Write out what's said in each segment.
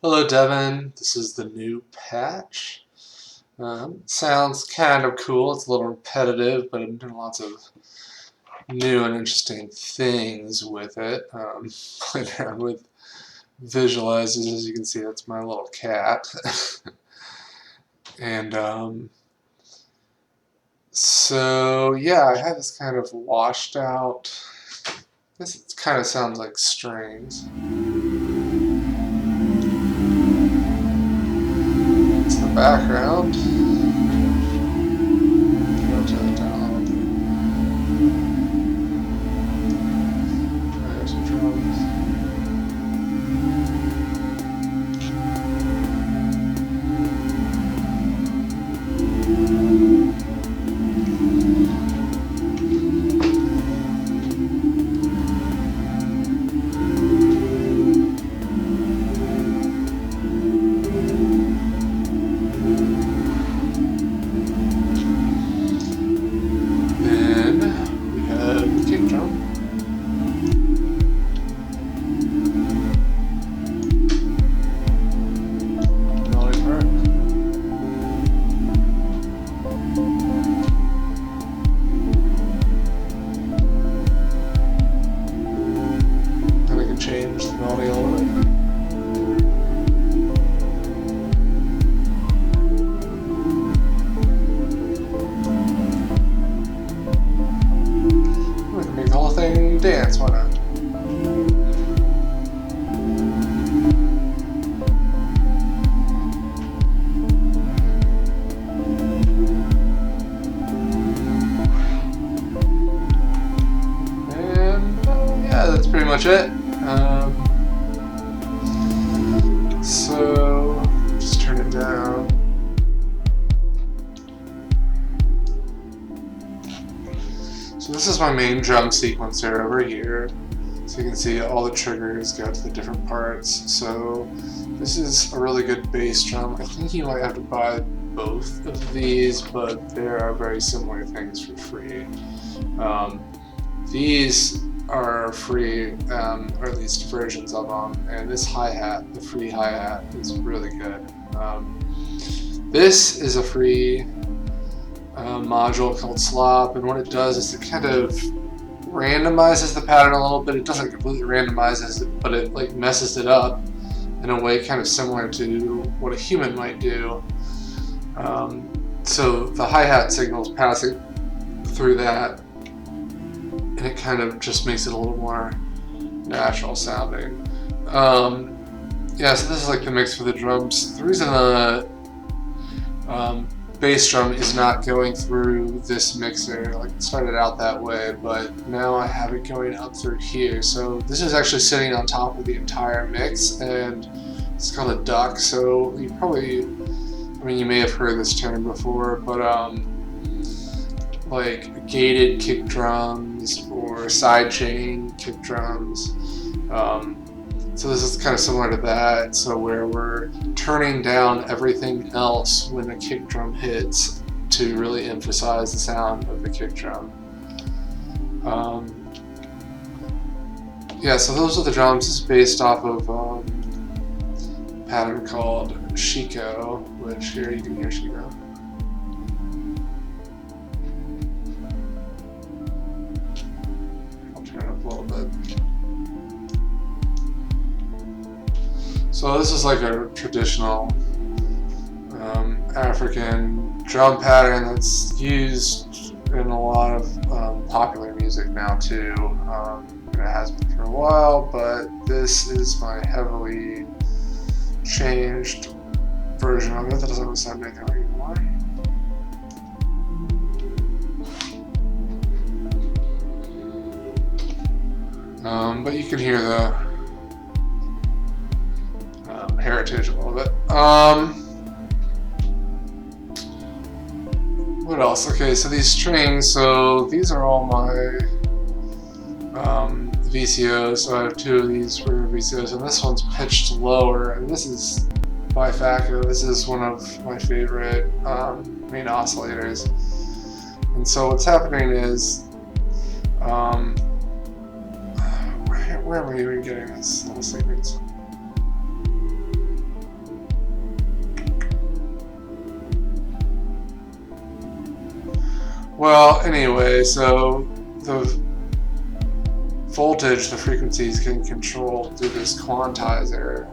Hello Devin, this is the new patch. Sounds kind of cool, it's a little repetitive, but I'm doing lots of new and interesting things with it. Playing around with visualizers, as you can see, that's my little cat. and so yeah, I have this kind of washed out, this kind of sounds like strings. It's the background. Go to the top. There's some drums. Change the melody a little bit. We can make the whole thing dance, why not? And yeah, that's pretty much it. So just turn it down. So this is my main drum sequencer over here. So you can see all the triggers go to the different parts. So this is a really good bass drum. I think you might have to buy both of these, but there are very similar things for free. These are free, or at least versions of them, and this hi-hat, the free hi-hat, is really good. This is a free module called Slop, and what it does is it kind of randomizes the pattern a little bit. It doesn't completely randomizes it, but it like messes it up in a way kind of similar to what a human might do. So the hi-hat signal is passing through that, and it kind of just makes it a little more natural sounding. Yeah, so this is like the mix for the drums. The reason the bass drum is not going through this mixer, like it started out that way, but now I have it going up through here. So this is actually sitting on top of the entire mix, and it's called a duck. So you probably, I mean, you may have heard this term before, but like gated kick drums or sidechain kick drums. So this is kind of similar to that. So where we're turning down everything else when the kick drum hits to really emphasize the sound of the kick drum. Yeah, so those are the drums. This is based off of a pattern called Shiko, which here you can hear Shiko. So this is like a traditional African drum pattern that's used in a lot of popular music now too. It has been for a while, but this is my heavily changed version of it. That doesn't sound anything anymore. But you can hear the heritage a little bit. What else? Okay, so these strings, so these are all my VCOs. So I have two of these for VCOs, and this one's pitched lower, and this is by Facco. This is one of my favorite main oscillators. And so what's happening is where am I even getting this little sequence? Well, anyway, so the voltage, the frequencies can control through this quantizer.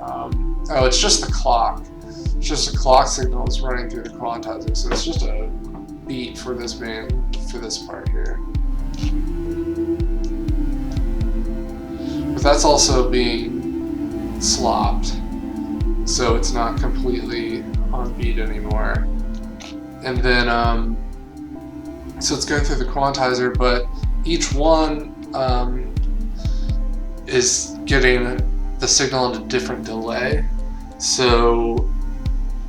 Oh, it's just the clock. It's just a clock signal is running through the quantizer, so it's just a beat for this part here. But that's also being slopped, so it's not completely on beat anymore. And then, so it's going through the quantizer, but each one is getting the signal in a different delay. So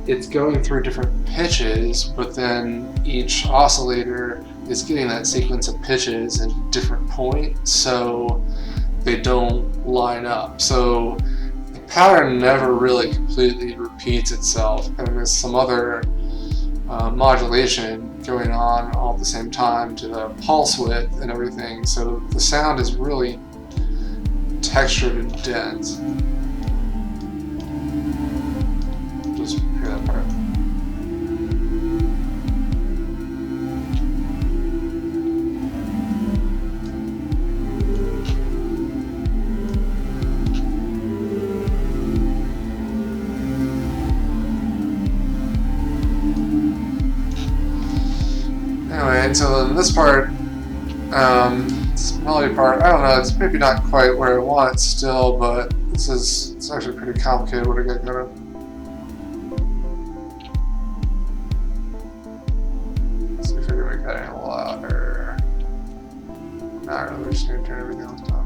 it's going through different pitches, but then each oscillator is getting that sequence of pitches at different points, so they don't line up. So the pattern never really completely repeats itself, and there's some other modulation going on all at the same time to the pulse width and everything, so the sound is really textured and dense. Just hear that part. Anyway, and so then this part, this melody part, I don't know, it's maybe not quite where I want it still, but it's actually pretty complicated what I got going. Let's see if I can make that any louder. Not really, we're just going to turn everything on top.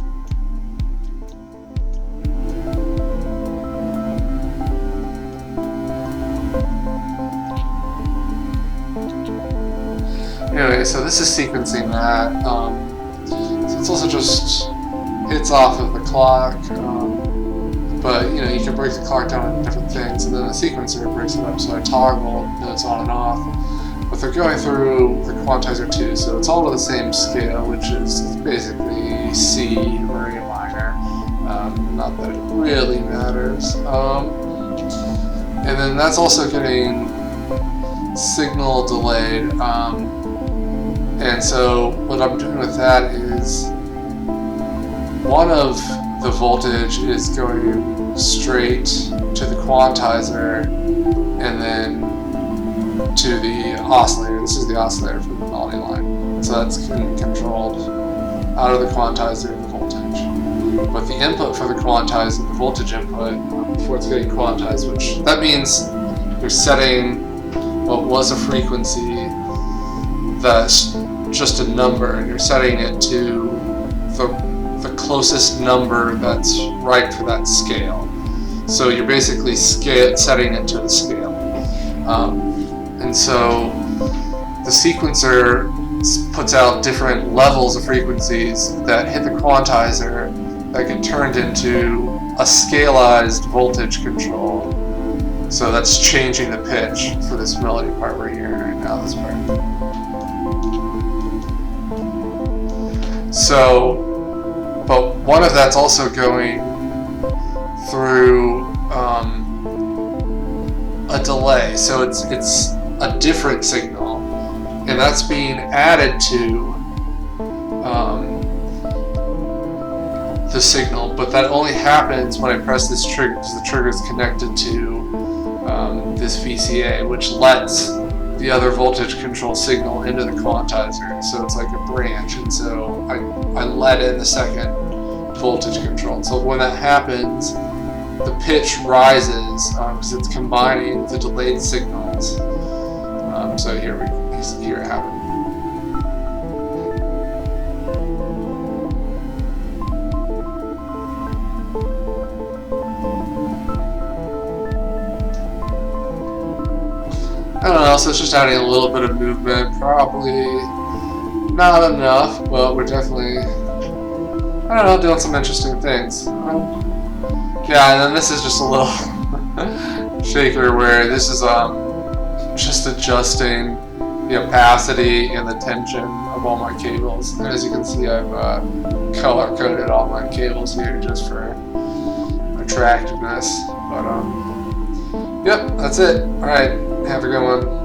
Anyway, so this is sequencing that. So it's also just hits off of the clock, but you know, you can break the clock down into different things, and then the sequencer breaks it up. So I toggle notes on and off, but they're going through the quantizer too. So it's all to the same scale, which is basically C or A minor. Not that it really matters. And then that's also getting signal delayed. And so what I'm doing with that is one of the voltage is going straight to the quantizer and then to the oscillator. This is the oscillator for the melody line. So that's getting controlled out of the quantizer and the voltage. But the input for the quantizer, the voltage input, before it's getting quantized, which that means you're setting what was a frequency that's just a number, and you're setting it to the closest number that's right for that scale. So you're basically setting it to the scale. And so the sequencer puts out different levels of frequencies that hit the quantizer that get turned into a scaleized voltage control. So that's changing the pitch for this melody part we're hearing right now, this part. So, but one of that's also going through a delay. So it's a different signal, and that's being added to the signal, but that only happens when I press this trigger, because the trigger is connected to this VCA, which lets the other voltage control signal into the quantizer. So it's like a branch, and so I let in the second voltage control. So when that happens, the pitch rises because it's combining the delayed signals. So here it happens. I don't know, so it's just adding a little bit of movement, probably not enough, but we're definitely, I don't know, doing some interesting things. Yeah, and then this is just a little shaker where this is just adjusting the opacity and the tension of all my cables. And as you can see, I've color-coded all my cables here just for attractiveness. But yep, that's it. All right. Have a good one.